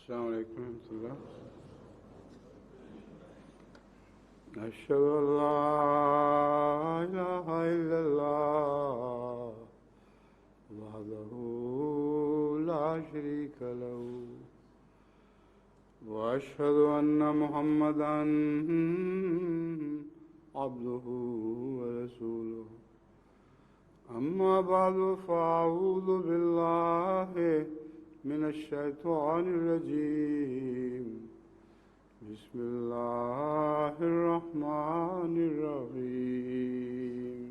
السلام علیکم ورحمۃ اللہ. اشهد ان لا اله الا الله وحده لا شريك له واشهد ان محمدا عبده ورسوله. اما بعد فاعوذ بالله من الشيطان الرجيم. بسم الله الرحمن الرحيم.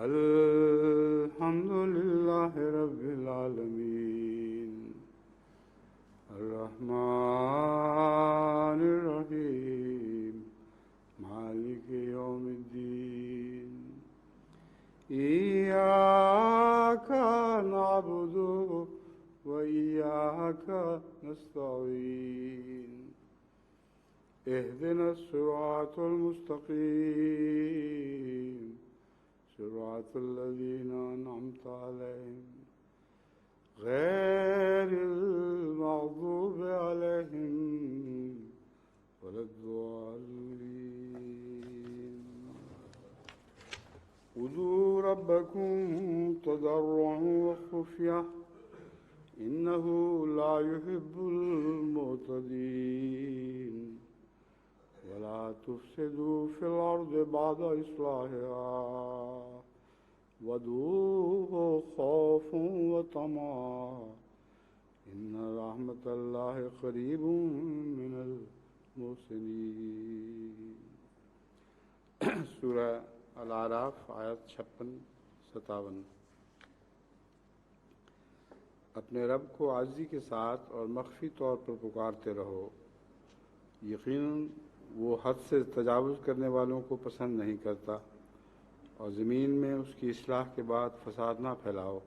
الحمد لله رب العالمين الرحمن الرحيم مالك يوم الدين. إياك نعبد وإياك نستعين. اهدنا الصراط المستقيم صراط الذين أنعمت عليهم غير المغضوب عليهم ولا الضالين. ادعوا ربكم تضرعا وخفية إنه لا يحب المعتدين. ولا تفسدوا في الأرض بعد إصلاحها وادعوه خوفا وطمعا إن رحمة الله قريب من المحسنين. سورہ الاعراف آیت 56-57. اپنے رب کو عاجزی کے ساتھ اور مخفی طور پر پکارتے رہو. یقیناً وہ حد سے تجاوز کرنے والوں کو پسند نہیں کرتا. اور زمین میں اس کی اصلاح کے بعد فساد نہ پھیلاؤ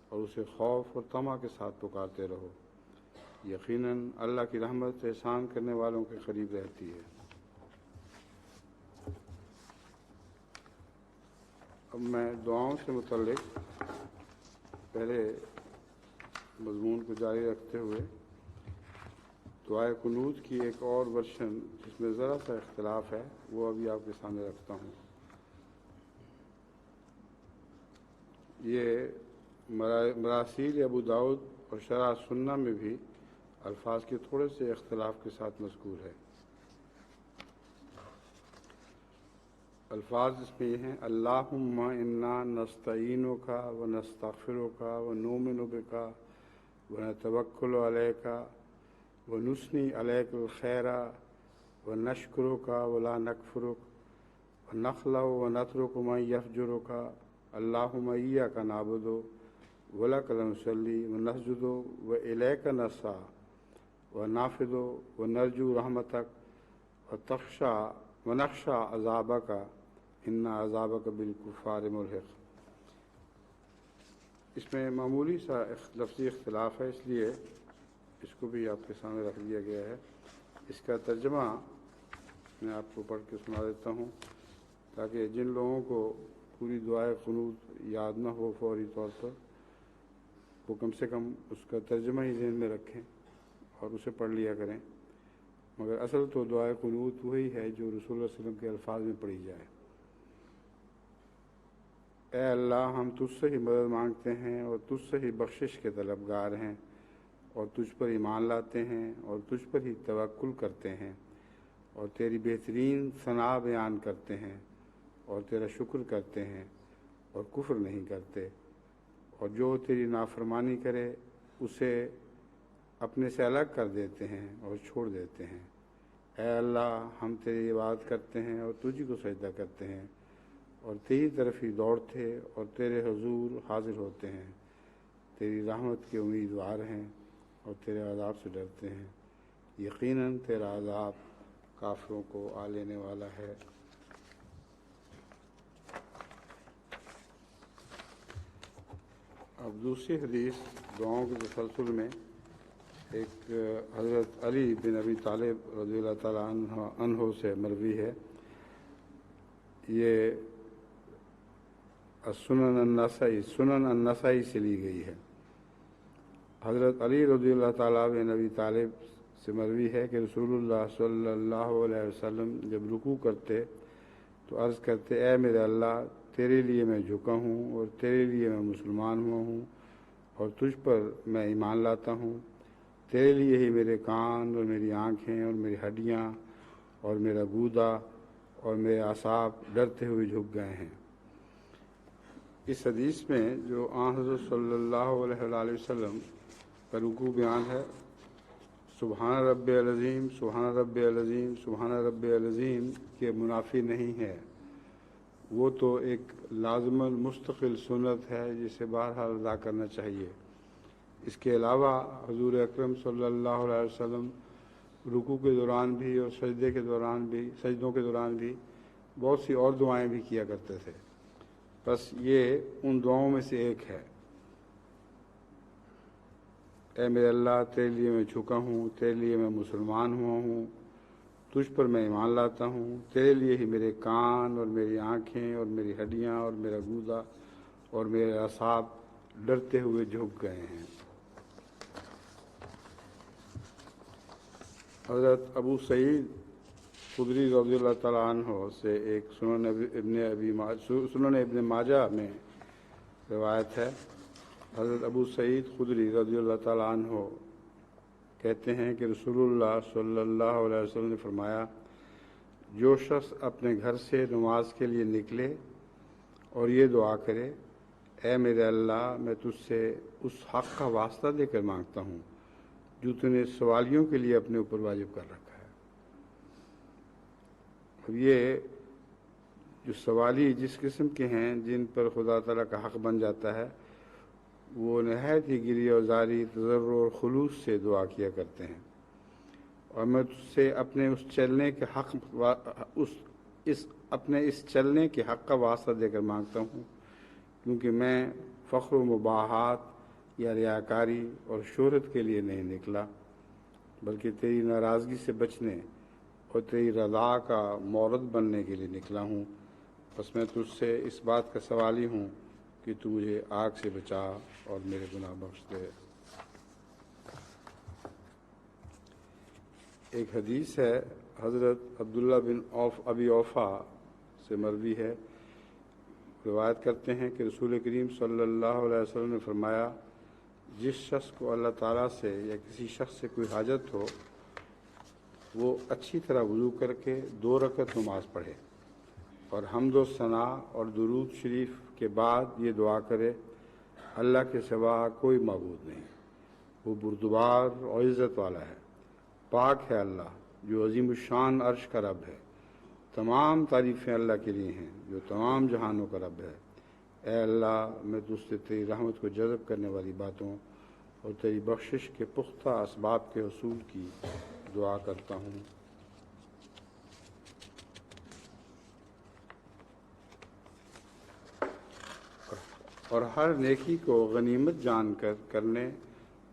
اور اسے خوف اور طمع کے ساتھ پکارتے رہو. یقیناً اللہ کی رحمت احسان کرنے والوں کے قریب رہتی ہے. اب میں دعاؤں سے متعلق پہلے مضمون کو جاری رکھتے ہوئے دعائے قنوت کی ایک اور ورشن جس میں ذرا سا اختلاف ہے وہ ابھی آپ کے سامنے رکھتا ہوں. یہ مراسیل ابو داؤد اور شرح سنہ میں بھی الفاظ کے تھوڑے سے اختلاف کے ساتھ مذکور ہے. الفاظ اس میں یہ ہیں: اللہم انا نستعینک و نستغفرک و نؤمن بک و نتوکل علیک و نثنی علیک الخیر و نشکرک و لا نکفرک و نخلع و نترک من یفجرک. اللہم ایاک نعبد و لک نصلی و نسجد و الیک نسعی و نافد و نرجو رحمتک و نخشی عذابک ان عذابک بالکفار ملحق. اس میں معمولی سا لفظی اختلاف ہے، اس لیے اس کو بھی آپ کے سامنے رکھ دیا گیا ہے. اس کا ترجمہ میں آپ کو پڑھ کے سنا دیتا ہوں تاکہ جن لوگوں کو پوری دعائے قنوت یاد نہ ہو فوری طور پر وہ کم سے کم اس کا ترجمہ ہی ذہن میں رکھیں اور اسے پڑھ لیا کریں. مگر اصل تو دعائے قنوت وہی ہے جو رسول اللہ صلی اللہ علیہ وسلم کے الفاظ میں پڑھی جائے. اے اللہ، ہم تجھ سے ہی مدد مانگتے ہیں اور تجھ سے ہی بخشش کے طلبگار ہیں اور تجھ پر ایمان لاتے ہیں اور تجھ پر ہی توکل کرتے ہیں اور تیری بہترین ثنا بیان کرتے ہیں اور تیرا شکر کرتے ہیں اور کفر نہیں کرتے، اور جو تیری نافرمانی کرے اسے اپنے سے الگ کر دیتے ہیں اور چھوڑ دیتے ہیں. اے اللہ، ہم تیری عبادت کرتے ہیں اور تجھ کو سجدہ کرتے ہیں اور تیری طرف ہی دوڑتے اور تیرے حضور حاضر ہوتے ہیں. تیری رحمت کے امیدوار ہیں اور تیرے عذاب سے ڈرتے ہیں. یقیناً تیرا عذاب کافروں کو آ لینے والا ہے. اب دوسری حدیث دعاؤں کے تسلسل میں ایک حضرت علی بن ابی طالب رضی اللہ تعالیٰ عنہ سے مروی ہے. یہ سنن النسائی سے لی گئی ہے. حضرت علی رضی اللہ تعالیٰ بن ابی طالب سے مروی ہے کہ رسول اللہ صلی اللہ علیہ وسلم جب رکوع کرتے تو عرض کرتے، اے میرے اللہ، تیرے لیے میں جھکا ہوں اور تیرے لیے میں مسلمان ہوا ہوں اور تجھ پر میں ایمان لاتا ہوں، تیرے لیے ہی میرے کان اور میری آنکھیں اور میری ہڈیاں اور میرا گودا اور میرے اعصاب ڈرتے ہوئے جھک گئے ہیں۔ اس حدیث میں جو آن حضرت صلی اللہ علیہ وآلہ وسلم کا رکوع بیان ہے، سبحان رب العظیم، سبحان رب العظیم، سبحان رب العظیم کے منافی نہیں ہے، وہ تو ایک لازم المستقل سنت ہے جسے بہرحال ادا کرنا چاہیے۔ اس کے علاوہ حضور اکرم صلی اللہ علیہ وسلم رکوع کے دوران بھی اور سجدوں کے دوران بھی بہت سی اور دعائیں بھی کیا کرتے تھے، بس یہ ان دعاؤں میں سے ایک ہے۔ اے میرے اللہ، تیرے لیے میں جھکا ہوں، تیرے لیے میں مسلمان ہوا ہوں، تجھ پر میں ایمان لاتا ہوں، تیرے لیے ہی میرے کان اور میری آنکھیں اور میری ہڈیاں اور میرا گودا اور میرے اعصاب ڈرتے ہوئے جھک گئے ہیں۔ حضرت ابو سعید خدری رضی اللہ تعالیٰ عنہ سے ایک سنن ابن ماجہ میں روایت ہے، حضرت ابو سعید خدری رضی اللہ تعالیٰ عنہ کہتے ہیں کہ رسول اللہ صلی اللہ علیہ وسلم نے فرمایا، جو شخص اپنے گھر سے نماز کے لیے نکلے اور یہ دعا کرے، اے میرے اللہ، میں تجھ سے اس حق کا واسطہ دے کر مانگتا ہوں جو تو نے سوالیوں کے لیے اپنے اوپر واجب کر رکھا ہے۔ اب یہ جو سوالی جس قسم کے ہیں جن پر خدا تعالیٰ کا حق بن جاتا ہے، وہ نہایت ہی گریہ و زاری، تضرع اور خلوص سے دعا کیا کرتے ہیں، اور میں تجھ سے اپنے اس چلنے کے حق کا واسطہ دے کر مانگتا ہوں، کیونکہ میں فخر و مباحات یا ریاکاری اور شہرت کے لیے نہیں نکلا، بلکہ تیری ناراضگی سے بچنے اور تیری رضا کا مورد بننے کے لیے نکلا ہوں۔ بس میں تجھ سے اس بات کا سوالی ہوں کہ تو مجھے آگ سے بچا اور میرے گناہ بخش دے۔ ایک حدیث ہے، حضرت عبداللہ بن ابی اوفا سے مروی ہے، روایت کرتے ہیں کہ رسول کریم صلی اللہ علیہ وسلم نے فرمایا، جس شخص کو اللہ تعالیٰ سے یا کسی شخص سے کوئی حاجت ہو، وہ اچھی طرح وضو کر کے 2 رکعت نماز پڑھے اور حمد و ثنا اور درود شریف کے بعد یہ دعا کرے، اللہ کے سوا کوئی معبود نہیں، وہ بردبار اور عزت والا ہے، پاک ہے اللہ جو عظیم الشان عرش کا رب ہے، تمام تعریفیں اللہ کے لیے ہیں جو تمام جہانوں کا رب ہے۔ اے اللہ، میں تجھ سے تیری رحمت کو جذب کرنے والی باتوں اور تیری بخشش کے پختہ اسباب کے حصول کی دعا کرتا ہوں۔ اور ہر نیکی کو غنیمت جان کر کرنے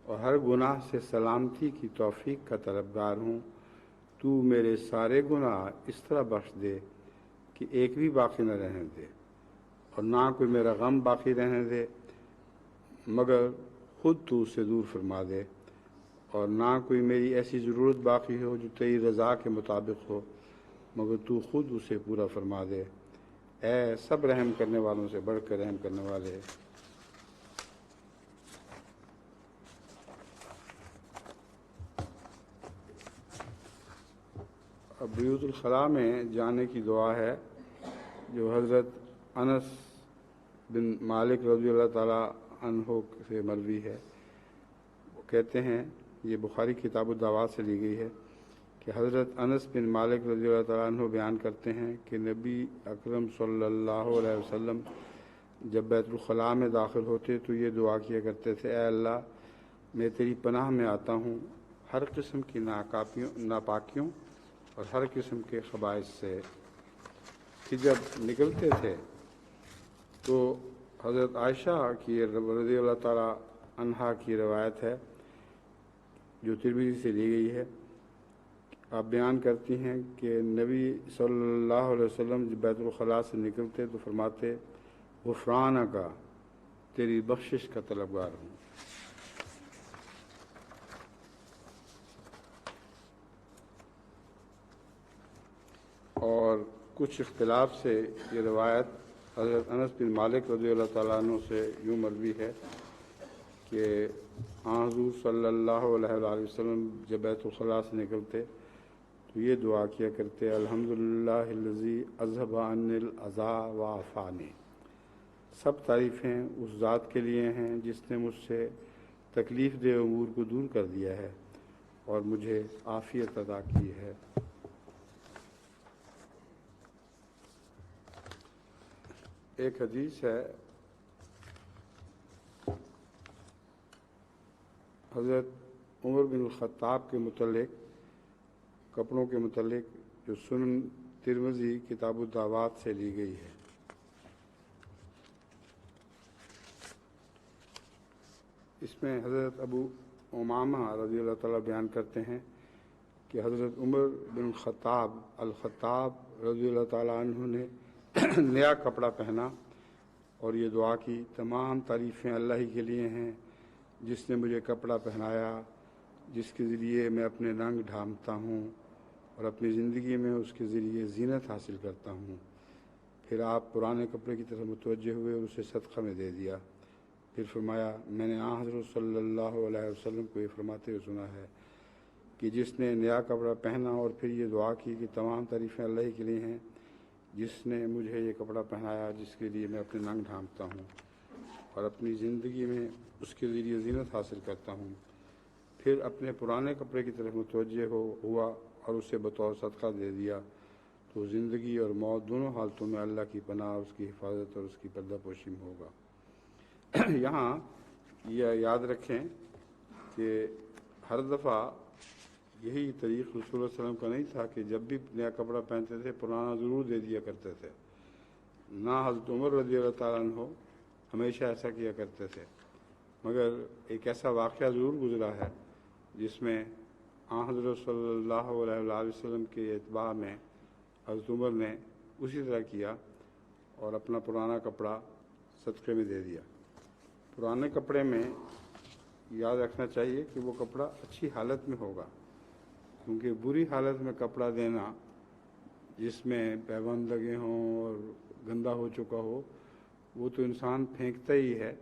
اور ہر گناہ سے سلامتی کی توفیق کا طلبگار ہوں۔ تو میرے سارے گناہ اس طرح بخش دے کہ ایک بھی باقی نہ رہنے دے، اور نہ کوئی میرا غم باقی رہنے دے مگر خود تو اسے دور فرما دے، اور نہ کوئی میری ایسی ضرورت باقی ہو جو تیری رضا کے مطابق ہو مگر تو خود اسے پورا فرما دے۔ اے سب رحم کرنے والوں سے بڑھ کر رحم کرنے والے، اب بیوت الخلاء میں جانے کی دعا ہے جو حضرت انس بن مالک رضی اللہ تعالیٰ عنہ سے مروی ہے۔ وہ کہتے ہیں، یہ بخاری کتاب الدعوات سے لی گئی ہے، کہ حضرت انس بن مالک رضی اللہ تعالیٰ عنہ بیان کرتے ہیں کہ نبی اکرم صلی اللہ علیہ وسلم جب بیت الخلاء میں داخل ہوتے تو یہ دعا کیا کرتے تھے، اے اللہ، میں تیری پناہ میں آتا ہوں ہر قسم کی ناپاکیوں اور ہر قسم کے خبائث سے۔ کہ جب نکلتے تھے تو حضرت عائشہ کی رضی اللہ تعالیٰ عنہا کی روایت ہے جو ترمذی سے لی گئی ہے، آپ بیان کرتی ہیں کہ نبی صلی اللہ علیہ وسلم جب بیت الخلاء سے نکلتے تو فرماتے، غفرانہ کا، تیری بخشش کا طلبگار ہوں۔ اور کچھ اختلاف سے یہ روایت حضرت انس بن مالک رضی اللہ تعالیٰ عنہ سے یوں مروی ہے کہ حضور صلی اللہ علیہ وآلہ وسلم جب بیت الخلاء سے نکلتے تو یہ دعا کیا کرتے الحمدللہ الذی اذھب عنی الاذی وعافانی، سب تعریفیں اس ذات کے لیے ہیں جس نے مجھ سے تکلیف دہ امور کو دور کر دیا ہے اور مجھے عافیت عطا کی ہے۔ ایک حدیث ہے حضرت عمر بن الخطاب کے متعلق، کپڑوں کے متعلق، جو سنن ترمذی کتاب الدعوات سے لی گئی ہے۔ اس میں حضرت ابو امامہ رضی اللہ تعالیٰ بیان کرتے ہیں کہ حضرت عمر بن الخطاب رضی اللہ تعالیٰ عنہ نے نیا کپڑا پہنا اور یہ دعا کی تمام تعریفیں اللہ ہی کے لیے ہیں جس نے مجھے کپڑا پہنایا، جس کے ذریعے میں اپنے رنگ ڈھانپتا ہوں اور اپنی زندگی میں اس کے ذریعے زینت حاصل کرتا ہوں۔ پھر آپ پرانے کپڑے کی طرف متوجہ ہوئے اور اسے صدقہ میں دے دیا۔ پھر فرمایا میں نے حضرت صلی اللہ علیہ وسلم کو یہ فرماتے ہوئے سنا ہے کہ جس نے نیا کپڑا پہنا اور پھر یہ دعا کی کہ تمام تعریفیں اللہ ہی کے لیے ہیں جس نے مجھے یہ کپڑا پہنایا جس کے لیے میں اپنے رنگ ڈھانپتا ہوں اور اپنی زندگی میں اس کے ذریعے زینت حاصل کرتا ہوں، پھر اپنے پرانے کپڑے کی طرف متوجہ ہوا اور اسے بطور صدقہ دے دیا، تو زندگی اور موت دونوں حالتوں میں اللہ کی پناہ، اس کی حفاظت اور اس کی پردہ پوشی میں ہوگا۔ یہاں یہ یاد رکھیں کہ ہر دفعہ یہی طریق رسول اللہ علیہ وسلم کا نہیں تھا کہ جب بھی نیا کپڑا پہنتے تھے پرانا ضرور دے دیا کرتے تھے، نہ حضرت عمر رضی اللہ تعالیٰ عنہ ہمیشہ ایسا کیا کرتے تھے، مگر ایک ایسا واقعہ ضرور گزرا ہے جس میں حضرت صلی اللہ علیہ وآلہ وسلم کے اتباع میں حضرت عمر نے اسی طرح کیا اور اپنا پرانا کپڑا صدقے میں دے دیا۔ پرانے کپڑے میں یاد رکھنا چاہیے کہ وہ کپڑا اچھی حالت میں ہوگا، کیونکہ بری حالت میں کپڑا دینا جس میں پیبند لگے ہوں اور گندا ہو چکا ہو وہ تو انسان پھینکتا ہی ہے،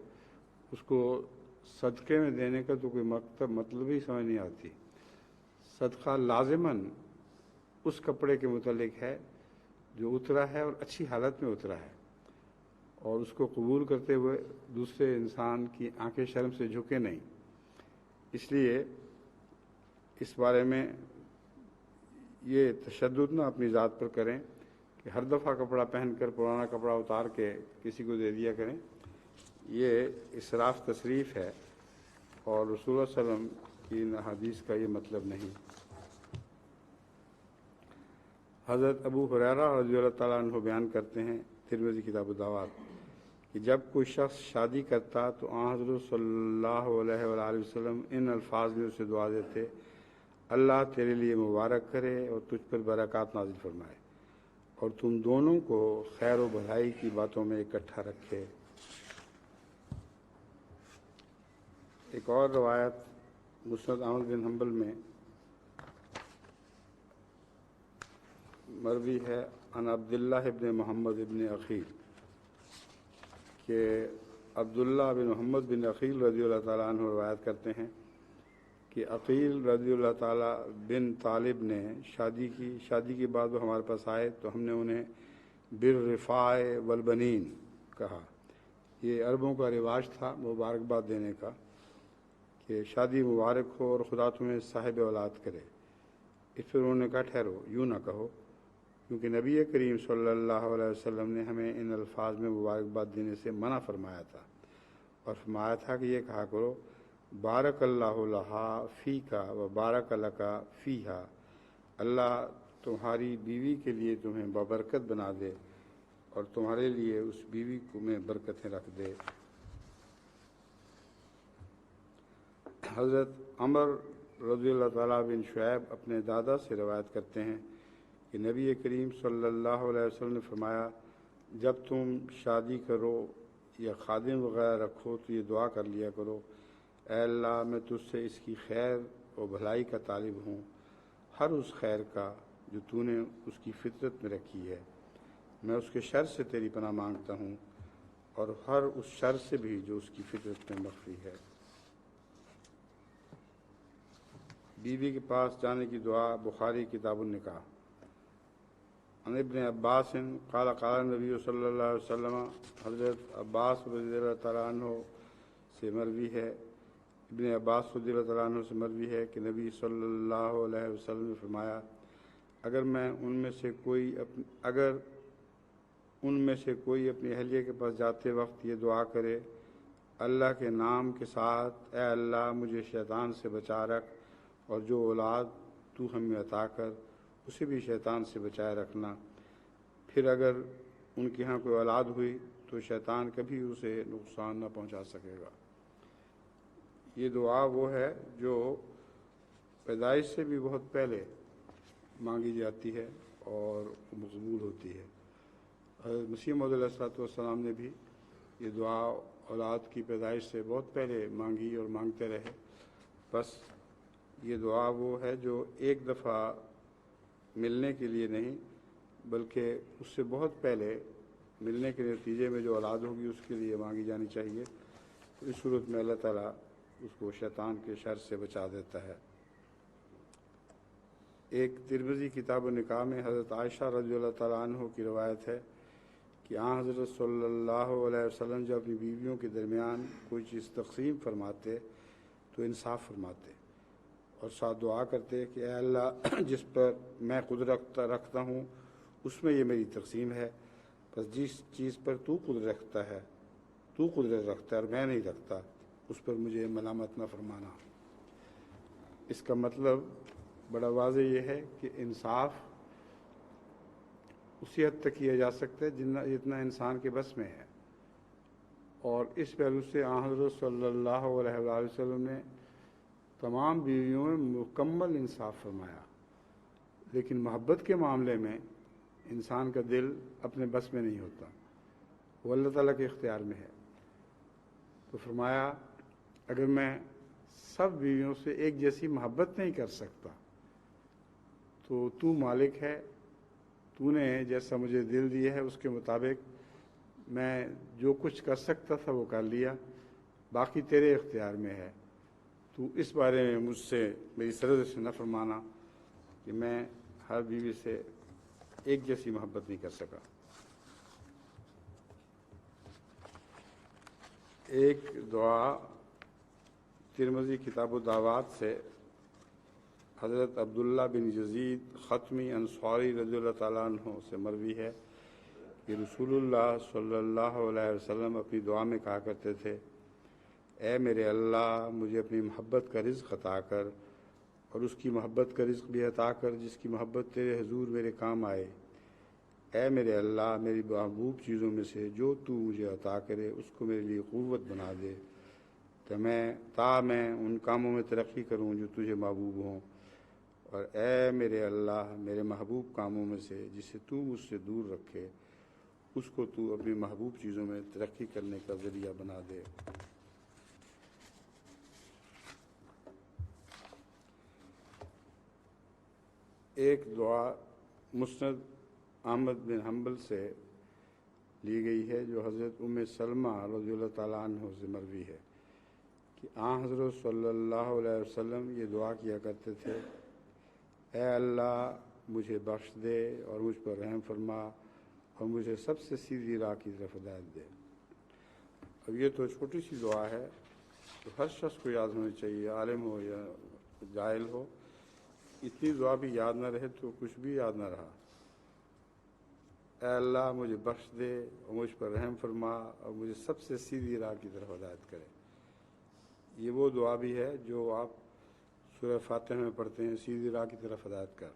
اس کو صدقے میں دینے کا تو کوئی مطلب ہی سمجھ نہیں آتی۔ صدقہ لازماً اس کپڑے کے متعلق ہے جو اترا ہے اور اچھی حالت میں اترا ہے، اور اس کو قبول کرتے ہوئے دوسرے انسان کی آنکھیں شرم سے جھکے نہیں۔ اس لیے اس بارے میں یہ تشدد نہ اپنی ذات پر کریں کہ ہر دفعہ کپڑا پہن کر پرانا کپڑا اتار کے کسی کو دے دیا کریں، یہ اسراف تصریف ہے اور رسول اللہ صلی اللہ علیہ وسلم کی ان حدیث کا یہ مطلب نہیں۔ حضرت ابو ہریرہ رضی اللہ تعالیٰ عنہ بیان کرتے ہیں ترمذی کتاب الدعوات کہ جب کوئی شخص شادی کرتا تو حضرت صلی اللہ علیہ وآلہ وسلم ان الفاظ میں اسے دعا دیتے اللہ تیرے لیے مبارک کرے اور تجھ پر برکات نازل فرمائے اور تم دونوں کو خیر و بھلائی کی باتوں میں اکٹھا رکھے۔ ایک اور روایت مسند احمد بن حنبل میں مروی ہے عن عبداللہ ابن محمد ابن عقیل کہ عبداللہ بن محمد بن عقیل رضی اللہ تعالیٰ عنہ روایت کرتے ہیں کہ عقیل رضی اللہ تعالیٰ بن طالب نے شادی کے بعد وہ ہمارے پاس آئے تو ہم نے انہیں بالرفاع والبنین کہا۔ یہ عربوں کا رواج تھا مبارکباد دینے کا کہ شادی مبارک ہو اور خدا تمہیں صاحب اولاد کرے۔ اس پر انہوں نے کہا ٹھہرو، یوں نہ کہو، کیونکہ نبی کریم صلی اللہ علیہ وسلم نے ہمیں ان الفاظ میں مبارکباد دینے سے منع فرمایا تھا اور فرمایا تھا کہ یہ کہا کرو بارک اللہ لہا فیکا و بارک لکا فیہا، اللہ تمہاری بیوی کے لیے تمہیں بابرکت بنا دے اور تمہارے لیے اس بیوی کو میں برکتیں رکھ دے۔ حضرت عمر رضی اللہ تعالیٰ بن شعیب اپنے دادا سے روایت کرتے ہیں کہ نبی کریم صلی اللہ علیہ وسلم نے فرمایا جب تم شادی کرو یا خادم وغیرہ رکھو تو یہ دعا کر لیا کرو اے اللہ میں تجھ سے اس کی خیر و بھلائی کا طالب ہوں، ہر اس خیر کا جو تو نے اس کی فطرت میں رکھی ہے۔ میں اس کے شر سے تیری پناہ مانگتا ہوں اور ہر اس شر سے بھی جو اس کی فطرت میں مخفی ہے۔ بیوی کے پاس جانے کی دعا، بخاری کتاب النکاح۔ عن ابن عباس قال قال نبی صلی اللہ علیہ وسلم، حضرت عباس رضی اللہ تعالیٰ عنہ سے مروی ہے، ابن عباس رضی اللہ تعالیٰ عنہ سے مروی ہے کہ نبی صلی اللہ علیہ وسلم نے فرمایا، اگر ان میں سے کوئی اپنی اہلیہ کے پاس جاتے وقت یہ دعا کرے، اللہ کے نام کے ساتھ، اے اللہ مجھے شیطان سے بچا رکھ اور جو اولاد تو ہمیں عطا کر اسے بھی شیطان سے بچائے رکھنا، پھر اگر ان کے ہاں کوئی اولاد ہوئی تو شیطان کبھی اسے نقصان نہ پہنچا سکے گا۔ یہ دعا وہ ہے جو پیدائش سے بھی بہت پہلے مانگی جاتی ہے اور مقبول ہوتی ہے۔ حضرت مسیح موعود علیہ الصلوۃ والسلام نے بھی یہ دعا اولاد کی پیدائش سے بہت پہلے مانگی اور مانگتے رہے۔ بس یہ دعا وہ ہے جو ایک دفعہ ملنے کے لیے نہیں بلکہ اس سے بہت پہلے ملنے کے نتیجے میں جو اولاد ہوگی اس کے لیے مانگی جانی چاہیے۔ اس صورت میں اللہ تعالیٰ اس کو شیطان کے شر سے بچا دیتا ہے۔ ایک ترمذی کتاب النکاح میں حضرت عائشہ رضی اللہ تعالیٰ عنہ کی روایت ہے کہ حضرت صلی اللہ علیہ وسلم جب اپنی بیویوں کے درمیان کوئی چیز تقسیم فرماتے تو انصاف فرماتے اور ساتھ دعا کرتے کہ اے اللہ جس پر میں قدرت رکھتا ہوں اس میں یہ میری تقسیم ہے، بس جس چیز پر تو قدرت رکھتا ہے اور میں نہیں رکھتا اس پر مجھے ملامت نہ فرمانا۔ اس کا مطلب بڑا واضح یہ ہے کہ انصاف اسی حد تک کیا جا سکتا ہے جتنا انسان کے بس میں ہے، اور اس پہلو سے حضرت صلی اللہ علیہ وآلہ وسلم نے تمام بیویوں میں مکمل انصاف فرمایا، لیکن محبت کے معاملے میں انسان کا دل اپنے بس میں نہیں ہوتا، وہ اللہ تعالیٰ کے اختیار میں ہے۔ تو فرمایا اگر میں سب بیویوں سے ایک جیسی محبت نہیں کر سکتا تو تو مالک ہے، تو نے جیسا مجھے دل دیا ہے اس کے مطابق میں جو کچھ کر سکتا تھا وہ کر لیا، باقی تیرے اختیار میں ہے۔ تو اس بارے میں مجھ سے میری سرحد سے نہ فرمانا کہ میں ہر بیوی سے ایک جیسی محبت نہیں کر سکا۔ ایک دعا ترمذی کتاب الدعوات سے حضرت عبداللہ بن یزید ختمی انصاری رضی اللہ تعالیٰ عنہ سے مروی ہے کہ رسول اللہ صلی اللہ علیہ وسلم اپنی دعا میں کہا کرتے تھے، اے میرے اللہ مجھے اپنی محبت کا رزق عطا کر اور اس کی محبت کا رزق بھی عطا کر جس کی محبت تیرے حضور میرے کام آئے۔ اے میرے اللہ میری محبوب چیزوں میں سے جو تو مجھے عطا کرے اس کو میرے لیے قوت بنا دے تا میں ان کاموں میں ترقی کروں جو تجھے محبوب ہوں، اور اے میرے اللہ میرے محبوب کاموں میں سے جسے تو مجھ سے دور رکھے اس کو تو اپنی محبوب چیزوں میں ترقی کرنے کا ذریعہ بنا دے۔ ایک دعا مسند احمد بن حنبل سے لی گئی ہے جو حضرت ام سلمہ رضی اللہ تعالیٰ عنہ سے مروی ہے کہ حضرت صلی اللہ علیہ وسلم یہ دعا کیا کرتے تھے، اے اللہ مجھے بخش دے اور مجھ پر رحم فرما اور مجھے سب سے سیدھی راہ کی طرف ہدایت دے۔ اب یہ تو چھوٹی سی دعا ہے تو ہر شخص کو یاد ہونی چاہیے، عالم ہو یا جاہل ہو، اتنی دعا بھی یاد نہ رہے تو کچھ بھی یاد نہ رہا۔ اے اللہ مجھے بخش دے اور مجھ پر رحم فرما اور مجھے سب سے سیدھی راہ کی طرف ہدایت کرے۔ یہ وہ دعا بھی ہے جو آپ سورہ فاتحہ میں پڑھتے ہیں، سیدھی راہ کی طرف ہدایت کر۔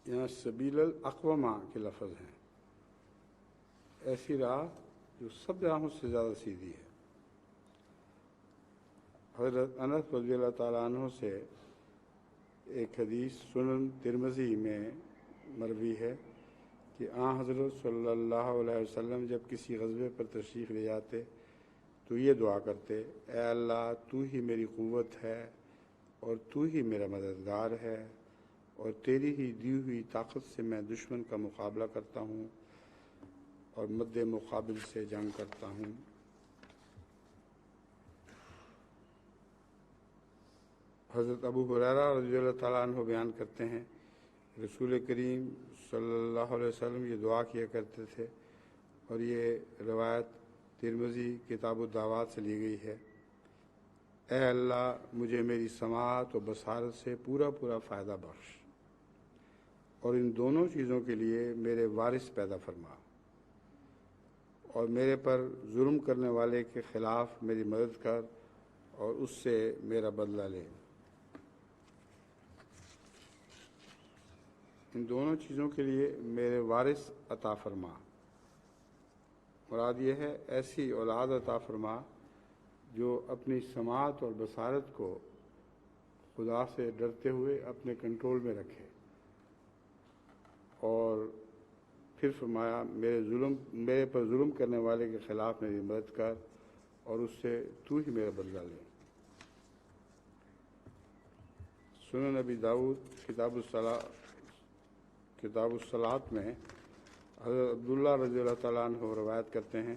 یہاں سبیل الاقوامہ کے لفظ ہیں، ایسی راہ جو سب راہوں سے زیادہ سیدھی ہے۔ حضرت انس رضی اللہ تعالیٰ عنہ سے ایک حدیث سنن ترمذی میں مروی ہے کہ آن حضرت صلی اللہ علیہ وسلم جب کسی غزوے پر تشریف لے جاتے تو یہ دعا کرتے، اے اللہ تو ہی میری قوت ہے اور تو ہی میرا مددگار ہے، اور تیری ہی دی ہوئی طاقت سے میں دشمن کا مقابلہ کرتا ہوں اور مد مقابل سے جنگ کرتا ہوں۔ حضرت ابو ہریرہ رضی اللہ تعالیٰ عنہ بیان کرتے ہیں، رسول کریم صلی اللہ علیہ وسلم یہ دعا کیا کرتے تھے، اور یہ روایت ترمذی کتاب الدعوات سے لی گئی ہے، اے اللہ مجھے میری سماعت و بصارت سے پورا فائدہ بخش، اور ان دونوں چیزوں کے لیے میرے وارث پیدا فرما، اور میرے پر ظلم کرنے والے کے خلاف میری مدد کر اور اس سے میرا بدلہ لے۔ ان دونوں چیزوں کے لیے میرے وارث عطا فرما، مراد یہ ہے ایسی اولاد عطا فرما جو اپنی سماعت اور بصارت کو خدا سے ڈرتے ہوئے اپنے کنٹرول میں رکھے، اور پھر فرمایا میرے پر ظلم کرنے والے کے خلاف میری مدد کر اور اس سے تو ہی میرا بدلہ لے۔ سنن نبی داؤد کتاب الصلاۃ میں حضرت عبداللہ رضی اللہ تعالیٰ عنہ روایت کرتے ہیں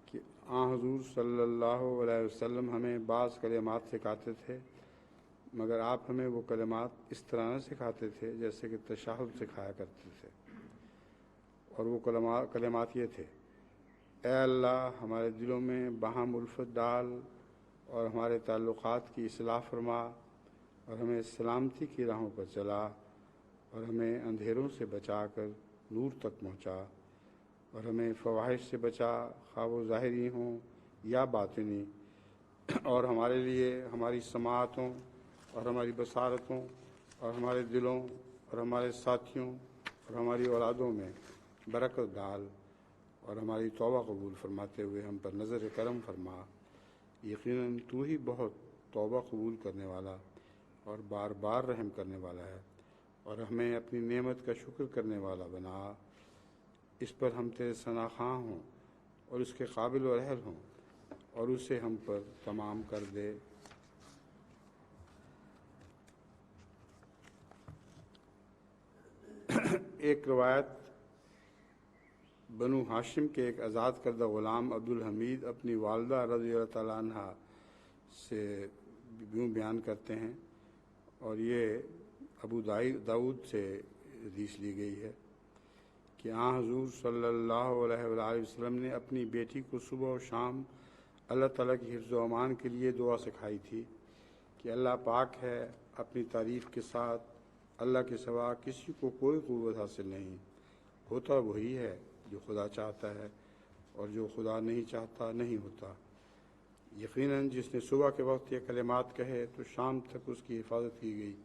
کہ آن حضور صلی اللہ علیہ وسلم ہمیں بعض کلمات سکھاتے تھے، مگر آپ ہمیں وہ کلمات اس طرح نہ سکھاتے تھے جیسے کہ تشہد سکھایا کرتے تھے، اور وہ کلمات یہ تھے، اے اللہ ہمارے دلوں میں باہم الفت ڈال اور ہمارے تعلقات کی اصلاح فرما، اور ہمیں سلامتی کی راہوں پر چلا، اور ہمیں اندھیروں سے بچا کر نور تک پہنچا، اور ہمیں فواحش سے بچا خواہ وہ ظاہری ہوں یا باطنی، اور ہمارے لیے ہماری سماعتوں اور ہماری بصارتوں اور ہمارے دلوں اور ہمارے ساتھیوں اور ہماری اولادوں میں برکت ڈال، اور ہماری توبہ قبول فرماتے ہوئے ہم پر نظر کرم فرما، یقیناً تو ہی بہت توبہ قبول کرنے والا اور بار بار رحم کرنے والا ہے، اور ہمیں اپنی نعمت کا شکر کرنے والا بنا، اس پر ہم تیرے ثناخواہ ہوں اور اس کے قابل و اہل ہوں، اور اسے ہم پر تمام کر دے۔ ایک روایت بنو ہاشم کے ایک آزاد کردہ غلام عبدالحمید اپنی والدہ رضی اللہ تعالیٰ عنہ سے یوں بیان کرتے ہیں، اور یہ ابو داؤد سے حدیث لی گئی ہے کہ آن حضور صلی اللہ علیہ وآلہ وسلم نے اپنی بیٹی کو صبح و شام اللہ تعالیٰ کی حفظ و امان کے لیے دعا سکھائی تھی کہ اللہ پاک ہے، اپنی تعریف کے ساتھ اللہ کے سوا کسی کو کوئی قوت حاصل نہیں، ہوتا وہی ہے جو خدا چاہتا ہے، اور جو خدا نہیں چاہتا نہیں ہوتا۔ یقیناً جس نے صبح کے وقت یہ کلمات کہے تو شام تک اس کی حفاظت کی گئی،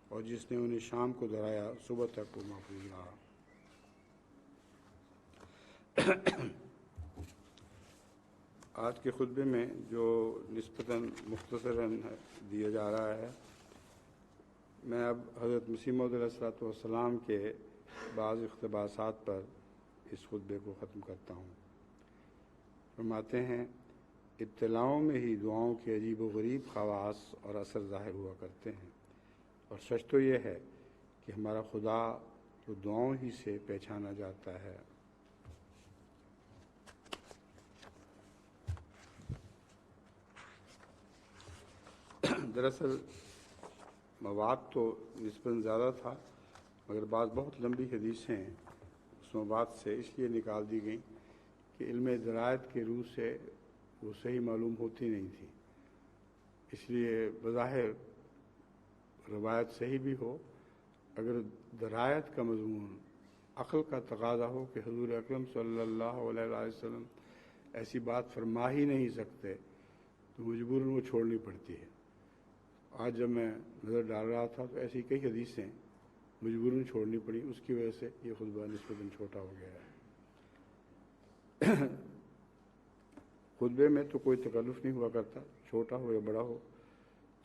اور جس نے انہیں شام کو دہرایا صبح تک وہ محفوظ رہا۔ آج کے خطبے میں جو نسبتاً مختصراً دیا جا رہا ہے، میں اب حضرت مسیح موعود علیہ الصلوۃ والسلام کے بعض اقتباسات پر اس خطبے کو ختم کرتا ہوں۔ فرماتے ہیں، ابتلاؤں میں ہی دعاؤں کے عجیب و غریب خواص اور اثر ظاہر ہوا کرتے ہیں، اور سچ تو یہ ہے کہ ہمارا خدا تو دعاؤں ہی سے پہچانا جاتا ہے۔ دراصل مواد تو نسبتاً زیادہ تھا، مگر بعض بہت لمبی حدیثیں اس مواد سے اس لیے نکال دی گئیں کہ علم درایت کے روح سے وہ صحیح معلوم ہوتی نہیں تھی، اس لیے بظاہر روایت صحیح بھی ہو، اگر درایت کا مضمون عقل کا تقاضا ہو کہ حضور اکرم صلی اللہ علیہ وسلم ایسی بات فرما ہی نہیں سکتے، تو مجبوراً وہ چھوڑنی پڑتی ہے۔ آج جب میں نظر ڈال رہا تھا تو ایسی کئی حدیثیں مجبوراً چھوڑنی پڑی، اس کی وجہ سے یہ خطبہ نسبتاً چھوٹا ہو گیا ہے۔ خطبے میں تو کوئی تکلف نہیں ہوا کرتا، چھوٹا ہو یا بڑا ہو،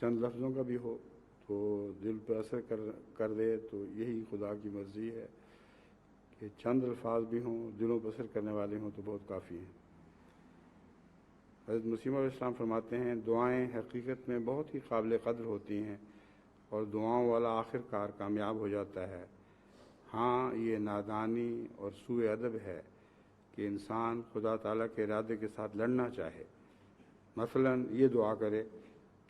چند لفظوں کا بھی ہو تو دل پر اثر کر دے تو یہی خدا کی مرضی ہے کہ چند الفاظ بھی ہوں، دلوں پر اثر کرنے والے ہوں تو بہت کافی ہیں۔ حضرت مسیح علیہ السلام فرماتے ہیں دعائیں حقیقت میں بہت ہی قابل قدر ہوتی ہیں اور دعاؤں والا آخر کار کامیاب ہو جاتا ہے۔ ہاں، یہ نادانی اور سوء ادب ہے کہ انسان خدا تعالیٰ کے ارادے کے ساتھ لڑنا چاہے، مثلاً یہ دعا کرے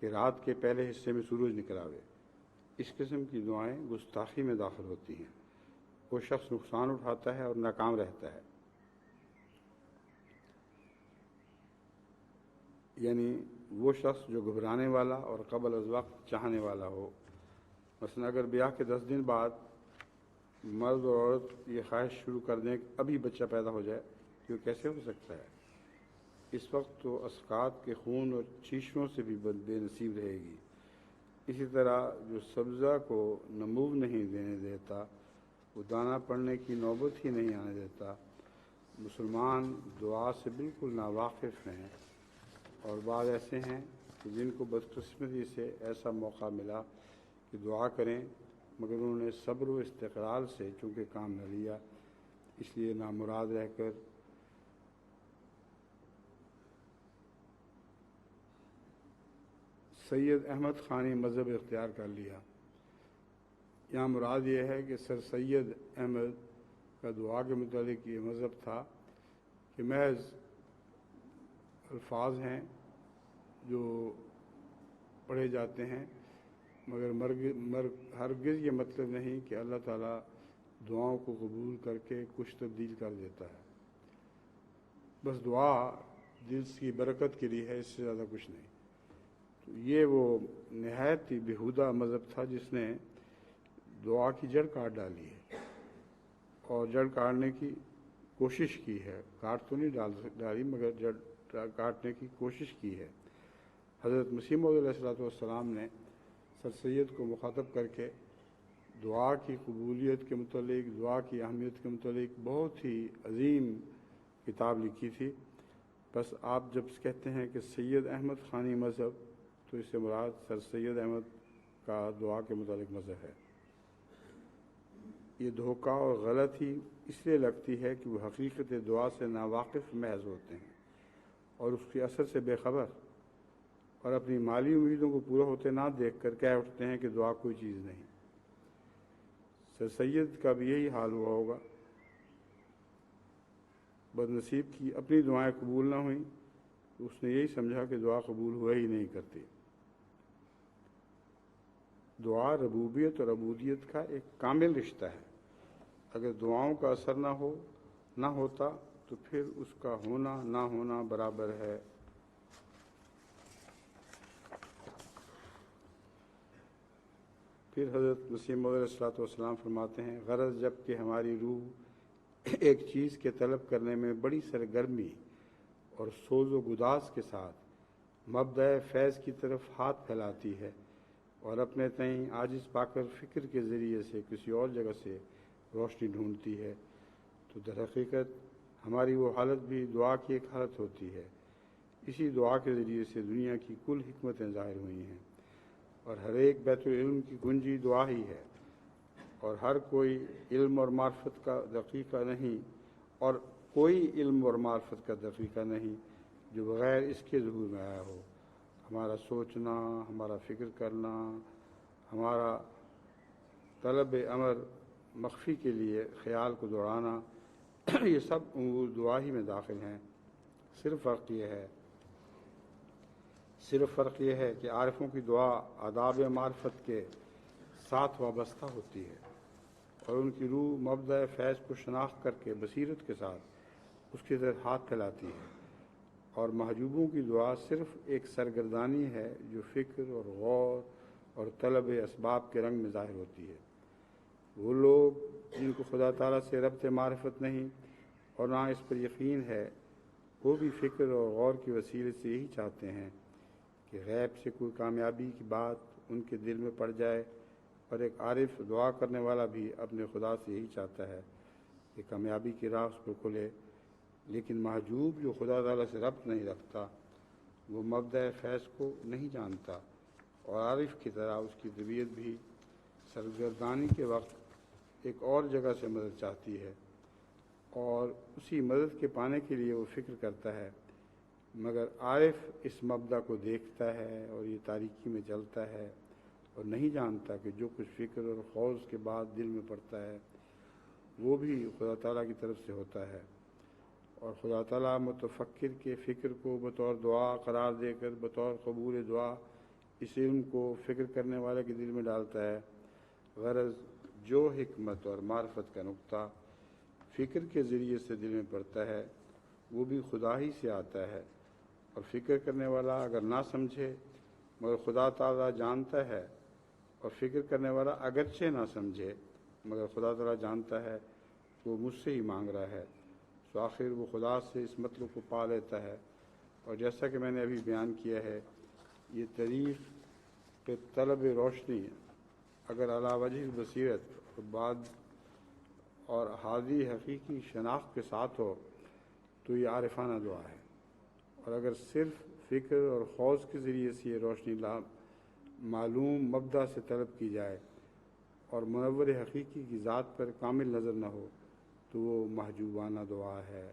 کہ رات کے پہلے حصے میں سورج نکل آوے۔ اس قسم کی دعائیں گستاخی میں داخل ہوتی ہیں، وہ شخص نقصان اٹھاتا ہے اور ناکام رہتا ہے۔ یعنی وہ شخص جو گھبرانے والا اور قبل از وقت چاہنے والا ہو۔ مثلا اگر بیاہ کے 10 دن بعد مرد اور عورت یہ خواہش شروع کر دیں کہ ابھی بچہ پیدا ہو جائے، تو کیسے ہو سکتا ہے؟ اس وقت تو اسقاط کے خون اور چیشوں سے بھی بے نصیب رہے گی۔ اسی طرح جو سبزہ کو نمو نہیں دینے دیتا، وہ دانہ پڑنے کی نوبت ہی نہیں آنے دیتا۔ مسلمان دعا سے بالکل ناواقف ہیں، اور بعض ایسے ہیں کہ جن کو بدقسمتی سے ایسا موقع ملا کہ دعا کریں، مگر انہوں نے صبر و استقرار سے چونکہ کام نہ لیا، اس لیے نامراد رہ کر سید احمد خانی مذہب اختیار کر لیا۔ یہاں مراد یہ ہے کہ سر سید احمد کا دعا کے متعلق یہ مذہب تھا کہ محض الفاظ ہیں جو پڑھے جاتے ہیں، مگر ہرگز یہ مطلب نہیں کہ اللہ تعالیٰ دعاؤں کو قبول کر کے کچھ تبدیل کر دیتا ہے۔ بس دعا دل کی برکت کے لیے ہے، اس سے زیادہ کچھ نہیں۔ تو یہ وہ نہایت ہی بیہودہ مذہب تھا جس نے دعا کی جڑ کاٹ ڈالی ہے، اور جڑ کاٹنے کی کوشش کی ہے، کاٹ تو نہیں ڈالی مگر جڑ کاٹنے کی کوشش کی ہے۔ حضرت مسیح موعود علیہ السلام نے سر سید کو مخاطب کر کے دعا کی قبولیت کے متعلق، دعا کی اہمیت کے متعلق بہت ہی عظیم کتاب لکھی تھی۔ بس آپ جب کہتے ہیں کہ سید احمد خانی مذہب، تو اس سے مراد سر سید احمد کا دعا کے متعلق مذہب ہے۔ یہ دھوکہ اور غلط ہی اس لیے لگتی ہے کہ وہ حقیقت دعا سے ناواقف محض ہوتے ہیں اور اس کے اثر سے بے خبر، اور اپنی مالی امیدوں کو پورا ہوتے نہ دیکھ کر کہہ اٹھتے ہیں کہ دعا کوئی چیز نہیں۔ سر سید کا بھی یہی حال ہوا ہوگا، بد نصیب کی اپنی دعائیں قبول نہ ہوئیں تو اس نے یہی سمجھا کہ دعا قبول ہوا ہی نہیں کرتی۔ دعا ربوبیت اور عبودیت کا ایک کامل رشتہ ہے۔ اگر دعاؤں کا اثر نہ ہوتا تو پھر اس کا ہونا نہ ہونا برابر ہے۔ پھر حضرت مسیح موعود علیہ السلام فرماتے ہیں غرض جب کہ ہماری روح ایک چیز کے طلب کرنے میں بڑی سرگرمی اور سوز و گداز کے ساتھ مبدأ فیض کی طرف ہاتھ پھیلاتی ہے اور اپنے تئیں عاجز پا کر فکر کے ذریعے سے کسی اور جگہ سے روشنی ڈھونڈتی ہے، تو در حقیقت ہماری وہ حالت بھی دعا کی ایک حالت ہوتی ہے۔ اسی دعا کے ذریعے سے دنیا کی کل حکمتیں ظاہر ہوئی ہیں، اور ہر ایک بیت العلم کی کنجی دعا ہی ہے، اور ہر کوئی علم اور معرفت کا دقیقہ نہیں، اور کوئی علم اور معرفت کا دقیقہ نہیں جو بغیر اس کے ظہور میں آیا ہو۔ ہمارا سوچنا، ہمارا فکر کرنا، ہمارا طلب امر مخفی کے لیے خیال کو دوڑانا، یہ سب امور دعا ہی میں داخل ہیں۔ صرف فرق یہ ہے کہ عارفوں کی دعا آداب معرفت کے ساتھ وابستہ ہوتی ہے، اور ان کی روح مبدأ فیض کو شناخت کر کے بصیرت کے ساتھ اس کی طرف ہاتھ پھیلاتی ہے، اور محجوبوں کی دعا صرف ایک سرگردانی ہے جو فکر اور غور اور طلب اسباب کے رنگ میں ظاہر ہوتی ہے۔ وہ لوگ جن کو خدا تعالیٰ سے ربط معرفت نہیں اور نہ اس پر یقین ہے، وہ بھی فکر اور غور کے وسیلے سے یہی چاہتے ہیں کہ غیب سے کوئی کامیابی کی بات ان کے دل میں پڑ جائے، اور ایک عارف دعا کرنے والا بھی اپنے خدا سے یہی چاہتا ہے کہ کامیابی کی راہ اس کو کھلے۔ لیکن محجوب جو خدا تعالیٰ سے ربط نہیں رکھتا، وہ مبدأ فیض کو نہیں جانتا، اور عارف کی طرح اس کی طبیعت بھی سرگردانی کے وقت ایک اور جگہ سے مدد چاہتی ہے، اور اسی مدد کے پانے کے لیے وہ فکر کرتا ہے، مگر عارف اس مبدا کو دیکھتا ہے اور یہ تاریکی میں چلتا ہے اور نہیں جانتا کہ جو کچھ فکر اور خوض کے بعد دل میں پڑتا ہے وہ بھی خدا تعالیٰ کی طرف سے ہوتا ہے، اور خدا تعالیٰ متفکر کے فکر کو بطور دعا قرار دے کر بطور قبول دعا اس علم کو فکر کرنے والے کے دل میں ڈالتا ہے۔ غرض جو حکمت اور معرفت کا نقطہ فکر کے ذریعے سے دل میں پڑتا ہے وہ بھی خدا ہی سے آتا ہے، اور فکر کرنے والا اگر نہ سمجھے مگر خدا تعالیٰ جانتا ہے، اور فکر کرنے والا اگرچہ نہ سمجھے مگر خدا تعالیٰ جانتا ہے وہ مجھ سے ہی مانگ رہا ہے، تو آخر وہ خدا سے اس مطلب کو پا لیتا ہے۔ اور جیسا کہ میں نے ابھی بیان کیا ہے، یہ طریق پہ طلب روشنی اگر علی وجہ بصیرت اور بعد اور حاضی حقیقی شناخت کے ساتھ ہو تو یہ عارفانہ دعا ہے، اور اگر صرف فکر اور خوض کے ذریعے سے یہ روشنی معلوم مبدا سے طلب کی جائے اور منور حقیقی کی ذات پر کامل نظر نہ ہو تو وہ محجوبانہ دعا ہے۔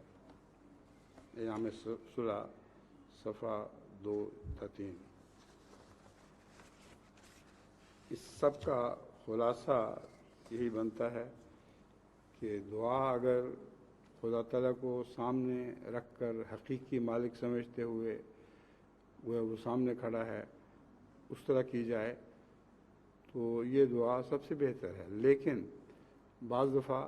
ایام صلح صفحہ 2-3۔ اس سب کا خلاصہ یہی بنتا ہے کہ دعا اگر خدا تعالیٰ کو سامنے رکھ کر حقیقی مالک سمجھتے ہوئے وہ سامنے کھڑا ہے اس طرح کی جائے تو یہ دعا سب سے بہتر ہے، لیکن بعض دفعہ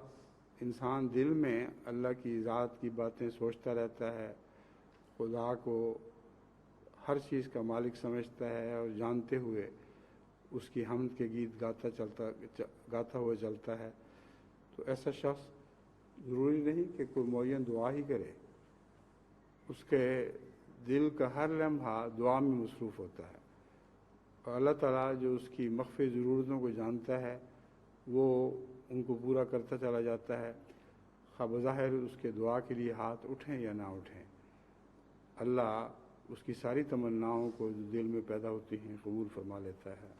انسان دل میں اللہ کی ذات کی باتیں سوچتا رہتا ہے، خدا کو ہر چیز کا مالک سمجھتا ہے اور جانتے ہوئے اس کی حمد کے گیت گاتا ہوا چلتا ہے، تو ایسا شخص ضروری نہیں کہ کوئی معین دعا ہی کرے، اس کے دل کا ہر لمحہ دعا میں مصروف ہوتا ہے، اور اللہ تعالیٰ جو اس کی مخفی ضرورتوں کو جانتا ہے وہ ان کو پورا کرتا چلا جاتا ہے، خواہ بظاہر اس کے دعا کے لیے ہاتھ اٹھیں یا نہ اٹھیں۔ اللہ اس کی ساری تمناؤں کو جو دل میں پیدا ہوتی ہیں قبول فرما لیتا ہے۔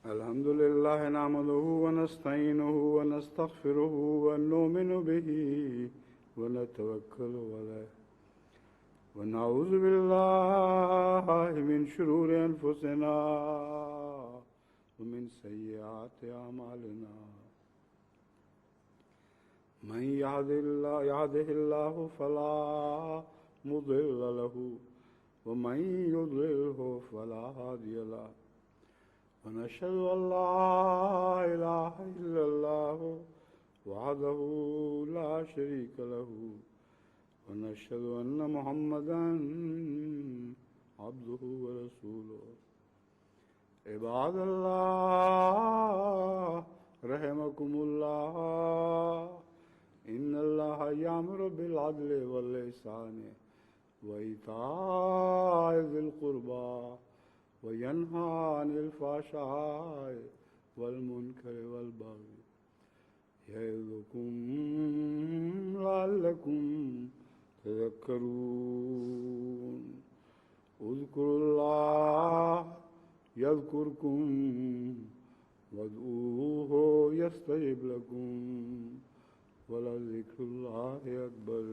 الحمد لله نحمده ونستعينه ونستغفره ونؤمن به ونتوكل عليه ونعوذ بالله من شرور أنفسنا ومن سيئات أعمالنا من يهده الله فلا مضل له ومن يضلله فلا هادي له ونشهد أن لا إله إلا الله وحده لا شريك له ونشهد أن محمدا عبده ورسوله عباد الله رحمكم الله إن الله يأمر بالعدل والإحسان وإيتاء ذي القربى وينهى عن الفحشاء والمنكر والبغي يعظكم لعلكم تذكرون اذكروا الله يذكركم وادعوه يستجب لكم ولذكر الله أكبر۔